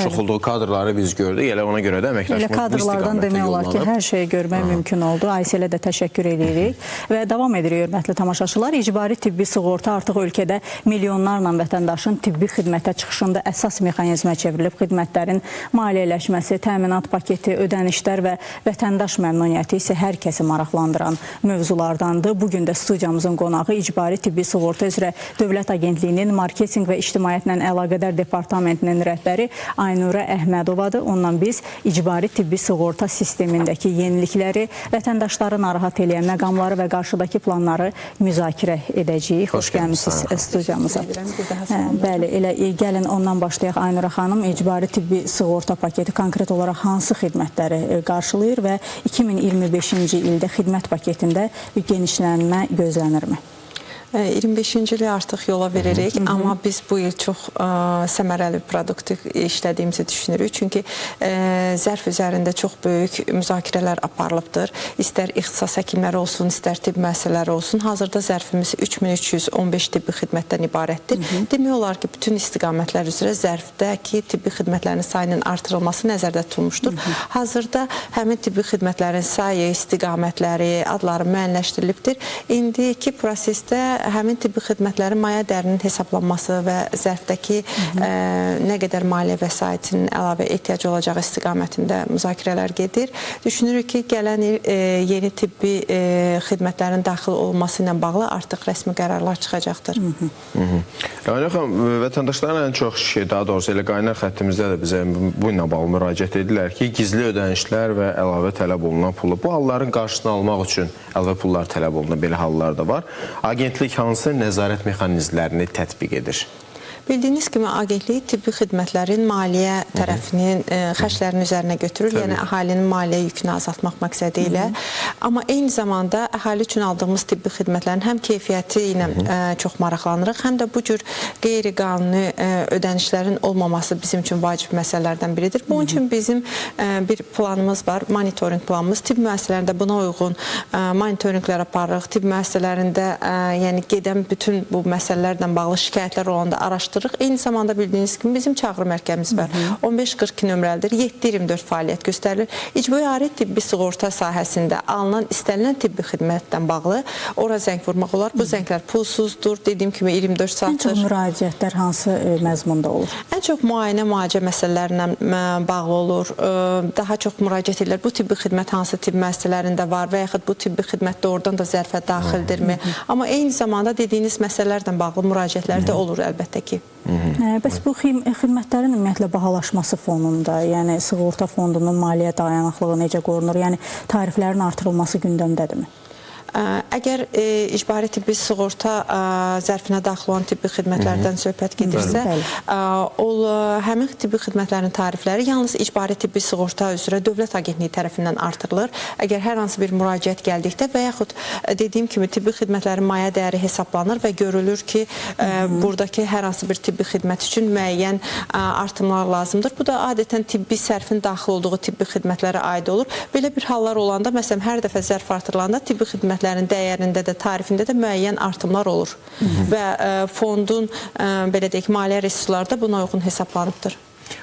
çox olduğu kadrları biz gördük. Elə ona görə də əməkdaşımız bu kadrlardan demək olar ki, hər şeyi görmək mümkün oldu. Ayselə də təşəkkür edirik və davam edirik, hörmətli tamaşaçılar. İcbari tibbi sığorta artıq ölkədə milyonlarla vətəndaşın tibbi xidmətə çıxışında əsas mexanizmə çevrilib. Xidmətlərin maliyyələşməsi, təminat paketi, ödənişlər və vətəndaş məmnuniyyəti isə hər kəsi maraqlandıran mövzulardandır. Bugün də studiyamızın qonağı İcbari tibbi sığorta üzrə Dövlət Agentliyinin Marketinq və İctimaiyyətlə Əlaqədar Departamentinin rəhbəri Aynurə Əhmədovadır. Ondan biz icbari tibbi sığorta sistemindəki yenilikləri, vətəndaşları narahat edən məqamları və qarşıdakı planları müzakirə edəcəyik. Xoş gəlmişsiniz studiyamıza. Bəli, elə gəlin ondan başlayaq. Aynurə xanım, icbari tibbi sığorta paketi konkret olaraq hansı xidmətləri qarşılayır və 2025-ci ildə xidmət paketində genişlənmə gözlənirmi? 25-ci ili artıq yola veririk, amma biz bu il çox səmərəli produkt işlədiyimizi düşünürük. Çünki zərf üzərində çox böyük müzakirələr aparılıbdır. İstər ixtisas həkimləri olsun, istər tibb müəssisələri olsun. Hazırda zərfimiz 3315 tibbi xidmətdən ibarətdir. Demək olar ki, bütün istiqamətlər üzrə zərfdəki tibbi xidmətlərin sayının artırılması nəzərdə tutulmuşdur. Hazırda həmin tibbi xidmətlərin sayı, istiqamətləri, adları müəyyənləşdirilibdir. İndiki prosesdə həmin tibbi xidmətlərin maya dərinin hesablanması və zərfdəki nə qədər maliyyə vəsaitinin əlavə ehtiyacı olacağı istiqamətində müzakirələr gedir. Düşünürük ki, gələn il yeni tibbi xidmətlərin daxil olması ilə bağlı artıq rəsmi qərarlar çıxacaqdır. Aynur xanım, vətəndaşların ən çox daha doğrusu elə qaynar xəttimizdə də bizə bu ilə bağlı müraciət edirlər ki, gizli ödənişlər və əlavə tələb olunan pulu. Bu halların qarşısını almaq üçün əlavə pullar tələb olunan belə hallar da var. Agentlik hansı nəzarət mexanizmlərini tətbiq edir? Bildiyiniz kimi, agentlik tibbi xidmətlərin maliyyə tərəfinin xərclərin üzərinə götürür, yəni əhalinin maliyyə yükünü azaltmaq məqsədi ilə. Amma eyni zamanda əhali üçün aldığımız tibbi xidmətlərin həm keyfiyyəti ilə çox maraqlanırıq, həm də bu cür qeyri-qanuni ödənişlərin olmaması bizim üçün vacib məsələlərdən biridir. Bunun üçün bizim bir planımız var, monitoring planımız. Tibb müəssisələrində buna uyğun monitoringlər aparırıq. Tibb müəssisələrində gedən bütün bu məsələlərlə bağlı şikayətlər olanda araşdırırıq. Eyni zamanda bildiyiniz kimi bizim çağrı mərkəzimiz var. 1542 nömrəlidir. 7/24 fəaliyyət göstərilir. İcbari tibbi sığorta sahəsində alınan istənilən tibbi xidmətdən bağlı ora zəng vurmaq olar. Bu zənglər pulsuzdur. Dediyim kimi 24 saatdır. Ən çox müraciətlər hansı məzmunda olur? Ən çox müayinə məsələlərinə bağlı olur. Daha çox müraciət edirlər. Bu tibbi xidmət hansı tibb müəssisələrində var və yaxud bu tibbi xidmət doğrudan da zərfə daxildirmi? Amma eyni zamanda dediyiniz məsələlərlə bağlı müraciətlər də olur əlbəttə ki. Bəs bu xidmətlərin ümumiyyətlə bahalaşması fonunda, yəni sığorta fondunun maliyyə dayanıqlığı necə qorunur? Yəni tariflərin artırılması gündəmdədirmi? Əgər icbari tibbi sığorta zərfinə daxil olan tibbi xidmətlərdən söhbət gedirsə, həmin tibbi xidmətlərin tarifləri yalnız icbari tibbi sığorta üzrə Dövlət Agentliyi tərəfindən artırılır. Əgər hər hansı bir müraciət gəldikdə və yaxud dediyim kimi tibbi xidmətlərin maya dəyəri hesablanır və görülür ki, buradakı hər hansı bir tibbi xidmət üçün müəyyən artımlar lazımdır. Bu da adətən tibbi sərfin daxil olduğu tibbi xidmətlərə aid olur. Belə bir hallar olanda, məsələn, hər dəfə zərf artırılanda tibbi xidmətlərin dəyərində də, tarifində də müəyyən artımlar olur. Və fondun, belə deyək, maliyyə resursları da buna uyğun hesablanıbdır.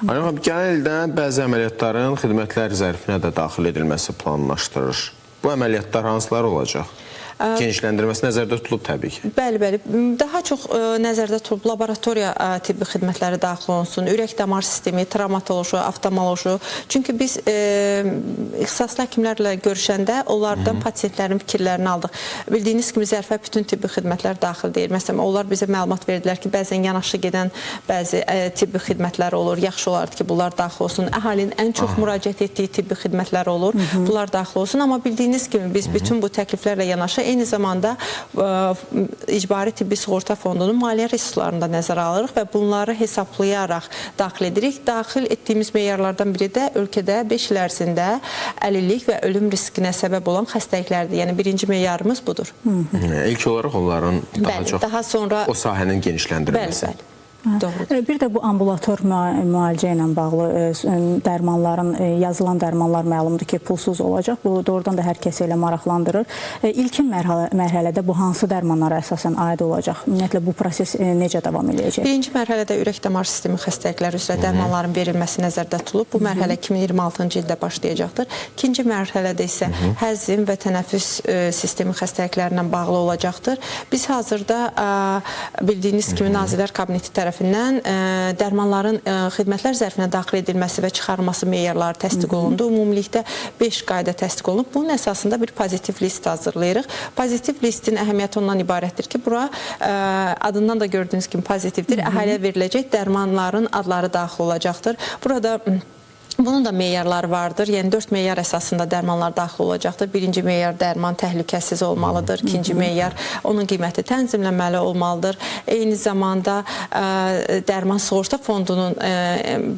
Aynur xanım, gələn ildə bəzi əməliyyatların xidmətlər zərfinə də daxil edilməsi planlaşdırır. Bu əməliyyatlar hansılar olacaq? Genişləndirməsi nəzərdə tutulub təbii ki. Bəli, bəli. Daha çox nəzərdə tutulub laboratoriya tibbi xidmətləri daxil olsun, ürək-damar sistemi, travmatoloji, oftalmoloji. Çünki biz ixtisaslı həkimlərlə görüşəndə onlardan pasiyentlərin fikirlərini aldıq. Bildiyiniz kimi zərfə bütün tibbi xidmətlər daxil deyil. Məsələn, onlar bizə məlumat verdilər ki, bəzən yanaşı gedən bəzi tibbi xidmətlər olur. Yaxşı olardı ki, bunlar daxil olsun. Əhalinin ən çox müraciət etdiyi tibbi xidmətlər olur. Bunlar daxil olsun. Amma bildiyiniz kimi biz bütün bu təkliflərlə yanaşı eyni zamanda icbari tibbi sığorta fondunun maliyyə resurslarını da nəzərə alırıq və bunları hesablayaraq daxil edirik. Daxil etdiyimiz meyarlardan biri də ölkədə 5 il ərzində əlillik və ölüm riskinə səbəb olan xəstəliklərdir. Yəni birinci meyarımız budur. İlk olaraq onların daha çox daha sonra o sahənin genişləndirilməsi. Bəli, bəli. Doğrudur. Bir də bu ambulator müalicə ilə bağlı dərmanların, yazılan dərmanlar məlumdur ki, pulsuz olacaq. Bu doğrudan da hər kəsi elə maraqlandırır. İlkin mərhələdə bu hansı dərmanlara əsasən aid olacaq? Ümumiyyətlə bu proses necə davam edəcək? Birinci mərhələdə ürək-damar sistemi xəstəlikləri üzrə dərmanların verilməsi nəzərdə tutulub. Bu mərhələ 2026-cı ildə başlayacaqdır. İkinci mərhələdə isə həzm və tənəffüs sistemi xəstəliklərindən bağlı olacaqdır. Biz hazırda bildiyiniz kimi Nazirlər Kabineti tərəfindən dərmanların xidmətlər zərfinə daxil edilməsi və çıxarılması meyarları təsdiq olundu. Ümumilikdə 5 qayda təsdiq olunub. Bunun əsasında bir pozitiv list hazırlayırıq. Pozitiv listin əhəmiyyəti ondan ibarətdir ki, bura adından da gördüyünüz kimi pozitivdir. Əhaliyə veriləcək dərmanların adları daxil olacaqdır. Burada bunun da meyarları vardır. Yəni 4 meyar əsasında dərmanlar daxil olacaqdır. Birinci meyar dərman təhlükəsiz olmalıdır. İkinci meyar onun qiyməti tənzimləməli olmalıdır. Eyni zamanda dərman sığorta fondunun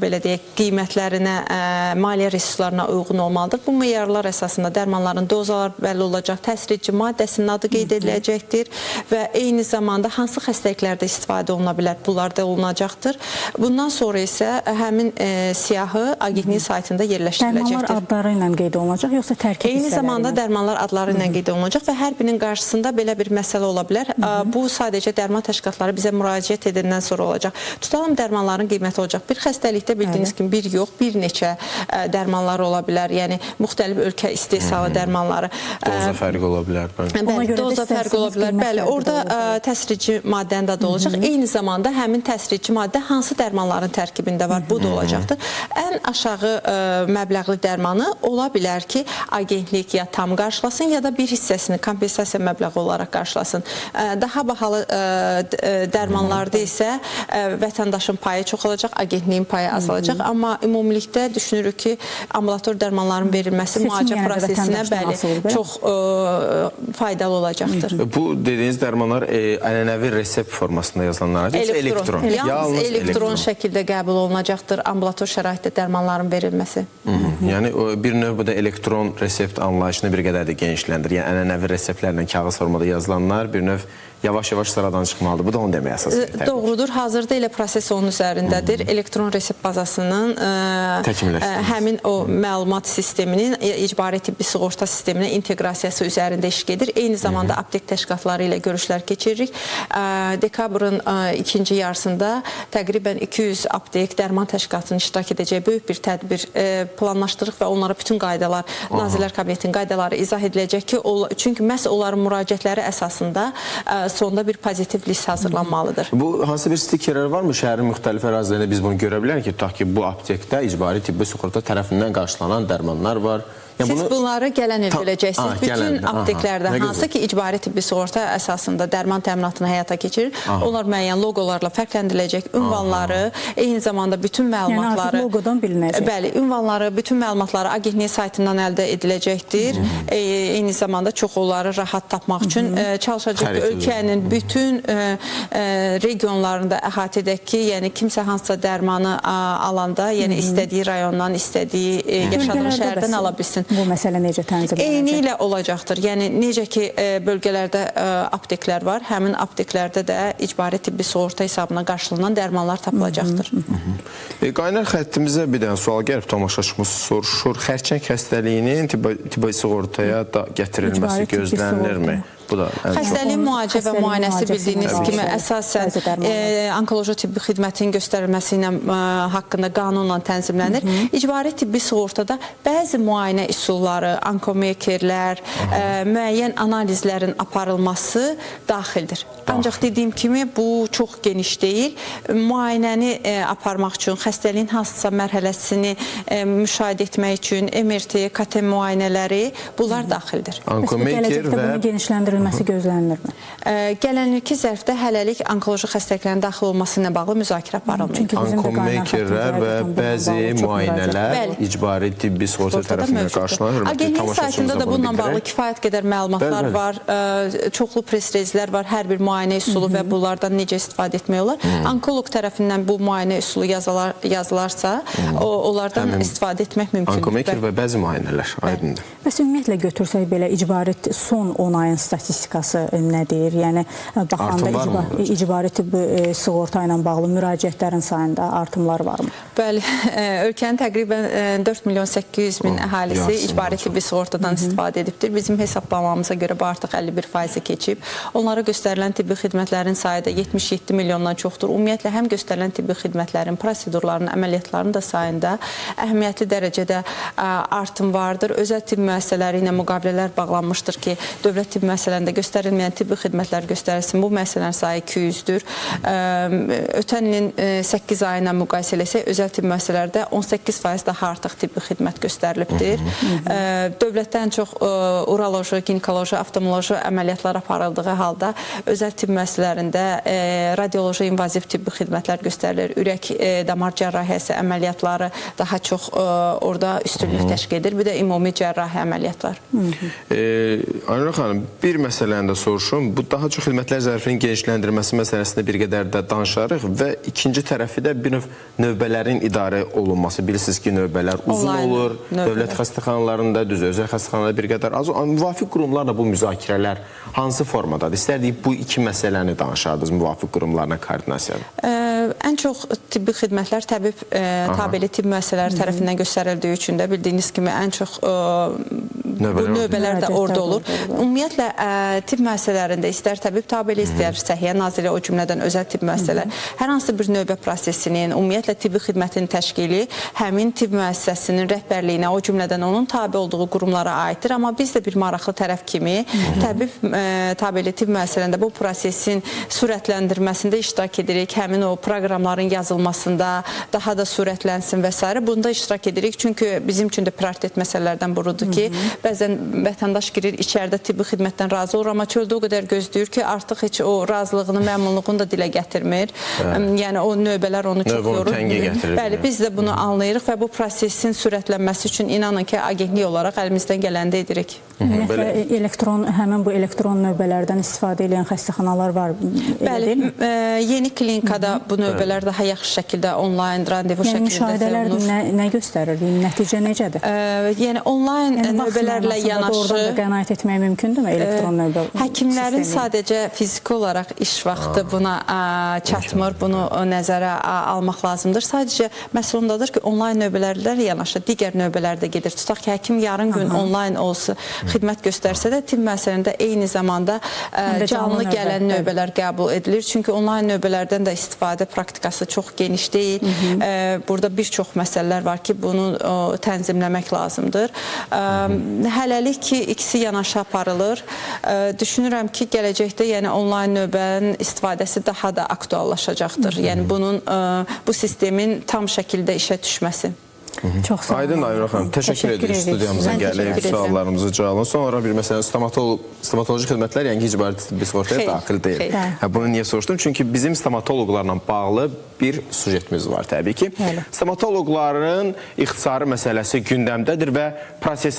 belə deyək qiymətlərinə, maliyyə resurslarına uyğun olmalıdır. Bu meyarlar əsasında dərmanların dozaları bəlli olacaq, təsir edici maddəsinin adı qeyd ediləcəkdir və eyni zamanda hansı xəstəliklərdə istifadə oluna bilər, bunlar da olunacaqdır. Bundan sonra isə həmin siyahı agentliyin saytında yerləşdiriləcəkdir. Dərmanlar adları ilə qeyd olunacaq, yoxsa tərkib hissələri ilə? Eyni zamanda dərmanlar adları ilə qeyd olunacaq və hər birinin qarşısında belə bir məsələ ola bilər. Bu sadəcə dərman təşkilatları bizə müraciət edəndən sonra olacaq. Tutalım dərmanların qiyməti olacaq. Bir xəstəlikdə bildiyiniz kimi bir yox, bir neçə dərmanlar ola bilər. Yəni müxtəlif ölkə istehsalı dərmanları. Doza fərqi ola bilər. Bəli, doza fərqi ola bilər. Bəli, orada təsirici maddənin adı olacaq. Eyni zamanda həmin təsirici maddə hansı dərmanların tərkibində var, bu da olacaqdır. Ən aşağı məbləğli dərmanı ola bilər ki, agentlik ya tam qarşılasın, ya da bir hissəsini kompensasiya məbləği olaraq qarşılasın. Daha bahalı dərmanlarda isə vətəndaşın payı çox olacaq, agentliyin payı azalacaq. Amma ümumilikdə düşünürük ki, ambulator dərmanların verilməsi müalicə prosesinə çox faydalı olacaqdır. Bu dediyiniz dərmanlar ənənəvi resept formasında yazılanlar, elektron. Yalnız elektron şəkildə qəbul olunacaqdır ambulator şəraitdə dərmanların verilməsi. Yəni bir növ bu da elektron resept anlayışını bir qədər də genişləndir. Yəni ənənəvi reseptlərlə kağız formada yazılanlar bir növ yavaş-yavaş sıradan çıxmalıdır. Bu da onu demək əsasıdır. Doğrudur. Hazırda elə proses onun üzərindədir. Elektron resept bazasının həmin o məlumat sisteminin icbari tibbi sığorta sisteminə inteqrasiyası üzərində iş gedir. Eyni zamanda aptek təşkilatları ilə görüşlər keçiririk. Dekabrın ikinci yarısında təqribən 200 aptek dərman təşkilatının iştirak edəcəyi böyük bir tədbir planlaşdırırıq və onlara bütün qaydalar, Nazirlər Kabinetinin qaydaları izah ediləcək ki, çünki məhz onların müraciətləri əsasında sonda bir pozitiv list hazırlanmalıdır. Bu hansı bir stikerlər varmı? Şəhərin müxtəlif ərazilərində biz bunu görə bilərik ki, tutaq ki, bu aptekdə icbari tibbi sığorta tərəfindən qarşılanan dərmanlar var. Siz bunları gələn il biləcəksiniz. Bütün apteklərdə hansı ki, icbari tibbi sığorta əsasında dərman təminatını həyata keçirir, onlar müəyyən loqolarla fərqləndiriləcək, ünvanları, eyni zamanda bütün məlumatları... Yəni artıq loqodan bilinəcək. Bəli, ünvanları, bütün məlumatları agentliyin saytından əldə ediləcəkdir. Eyni zamanda çox onları rahat tapmaq üçün çalışacaq ölkənin bütün regionlarında əhatə edək ki, yəni kimsə hansısa dərmanı alanda, yəni istədiyi rayondan, istədiyi yaşadığı şəhərdən ala bilsin. Bu məsələ necə tənzimlənəcək? Eyni ilə olacaqdır. Yəni necə ki bölgələrdə apteklər var, həmin apteklərdə də icbari tibbi sığorta hesabına qarşılanan dərmanlar tapılacaqdır. Qaynar xəttimizə bir dənə sual gəlib, tamaşaçımız soruşur. Xərçəng xəstəliyinin tibbi sığortaya da gətirilməsi gözlənilirmi? Xəstəliyin müalicə və müayinəsi bildiyiniz kimi əsasən onkoloji tibbi xidmətin göstərilməsi ilə haqqında qanunla tənzimlənir. İcbari tibbi sığortada bəzi müayinə üsulları, onkomekerlər, müəyyən analizlərin aparılması daxildir. Ancaq dediyim kimi bu çox geniş deyil. Müayinəni aparmaq üçün, xəstəliyin hansısa mərhələsini müşahidə etmək üçün MRT, KT müayinələri bunlar daxildir. Onkomeker və verilməsi gözlənilirmi? Gələnilki zərfdə hələlik onkoloji xəstəliklərin daxil olması ilə bağlı müzakirə aparılmayıb. Onkomekerlər və bəzi müayinələr icbari tibbi sığorta tərəfindən qarşılanır. Agentliyin saytında da bununla bağlı kifayət qədər məlumatlar var, çoxlu press-relizlər var, hər bir müayinə üsulu və bunlardan necə istifadə etmək olar. Onkoloq tərəfindən bu müayinə üsulu yazılarsa, onlardan istifadə etmək mümkündür. Onkomeker və bəzi müayinələr, aydındır. Bəs ümumiyyətlə götürsək belə icbari son 10 ayın statistikası statistikası nədir? Yəni baxanda icbari tibbi sığorta ilə bağlı müraciətlərin sayında artımlar varmı? Bəli, ölkənin təqribən 4 milyon 800 min əhalisi icbari tibbi sığortadan istifadə edibdir. Bizim hesablamamıza görə bu artıq 51%-ə keçib. Onlara göstərilən tibbi xidmətlərin sayı da 77 milyondan çoxdur. Ümumiyyətlə, həm göstərilən tibbi xidmətlərin, prosedurların, əməliyyatların da sayında əhəmiyyətli dərəcədə artım vardır. Özəl tibb müəssisələri ilə müqavilələr bağlanmışdır ki, dövlət tibb müəssisələrində göstərilməyən tibbi xidmətlər göstərilsin. Bu müəssisələrin sayı 200-dür. Ötən ilin 8 ayı ilə müqayisə eləsək, özəl tibb müəssisələrdə 18% daha artıq tibbi xidmət göstərilibdir. Dövlətdən çox uroloji, ginekoloji, oftalmoloji əməliyyatlar aparıldığı halda özəl tibb müəssisələrində radioloji invaziv tibbi xidmətlər göstərilir. Ürək damar cərrahiyyəsi əməliyyatları daha çox orada üstünlük təşkil edir. Bir də ümumi cərrahi əməliyyatlar. Aynur xanım, bir məsələni də soruşum. Bu daha çox xidmətlər zərfinin genişləndirilməsi məsələsində bir qədər də danışarıq və ikinci tərəfi də bir növbələrin idarə olunması. Bilirsiniz ki, növbələr uzun olur. Dövlət xəstəxanalarında, özəl xəstəxanalarda bir qədər az. Müvafiq qurumlarla bu müzakirələr hansı formadadır? İstərdik bu iki məsələni danışardınız müvafiq qurumlarla koordinasiyada. Ən çox tibbi xidmətlər təbib tabeli tibb müəssisələri tərəfindən göstərildiyi üçün də bildiyiniz kimi ən çox növbələr də orada olur. Ümumiyyətlə, tibb müəssisələrində istər təbib tabeli, istər Səhiyyə Nazirliyi, o cümlədən özəl tibb müəssisələri, hər hansı bir növbə prosesinin, ümumiyyətlə tibbi xidmətin təşkili həmin tibb müəssisəsinin rəhbərliyinə, o cümlədən onun tabi olduğu qurumlara aiddir. Amma biz də bir maraqlı tərəf kimi təbib tabeli tibb müəssisələrində bu prosesin sürətləndirməsində iştirak edirik. Həmin o proqramların yazılmasında daha da sürətlənsin və s. Bunda iştirak edirik. Çünki bizim üçün də prioritet məsələlərdən burudur ki, bəzən vətəndaş girir, içəridə tibbi xidmətdən razı olur, amma çöldə o qədər gözləyir ki, artıq heç o razılığını, məmnunluğunu da dilə gətirmir. Yəni o növbələr onu çox yorur. Bəli, biz də bunu anlayırıq və bu prosesin sürətlənməsi üçün inanın ki, agentlik olaraq əlimizdən gələndə edirik. Həmin bu elektron növbələrdən istifadə edən xəstəxanalar var. Bəli, yeni klinikada bu növbələr daha yaxşı şəkildə onlayn randevu şəklində olunur. Nə göstərir? Nəticə necədir? Yəni onlayn növbələrlə yanaşı oradan da qənaət etmək mümkündürmü elektron növbə? Həkimlərin sadəcə fiziki olaraq iş vaxtı buna çatmır, bunu nəzərə almaq lazımdır. Sadəcə məsələ ondadır ki, onlayn növbələrlə yanaşı digər növbələr də gedir. Tutaq ki, həkim yarın gün onlayn olsa, xidmət göstərsə də tibb müəssisələrində eyni zamanda canlı gələn növbələr qəbul edilir. Çünki onlayn növbələrdən də istifadə praktikası çox geniş deyil. Burada bir çox məsələlər var ki, bunu tənzimləmək lazımdır. Hələlik ki, ikisi yanaşı aparılır. Düşünürəm ki, gələcəkdə yəni onlayn növbənin istifadəsi daha da aktuallaşacaqdır. Yəni bunun, bu sistemin tam şəkildə işə düşməsi. Çox sağ olun. Aydın Aynur xanım, təşəkkür edirik studiyamıza gəlib, suallarımızı cavablayın. Sonra bir məsələn, stomatoloji xidmətlər, yəni ki, icbari tibbi sığortaya daxil deyil. Bunu niyə soruşdum? Çünki bizim stomatoloqlarla bağlı bir sujetimiz var təbii ki. Stomatoloqların ixtisarı məsələsi gündəmdədir və proses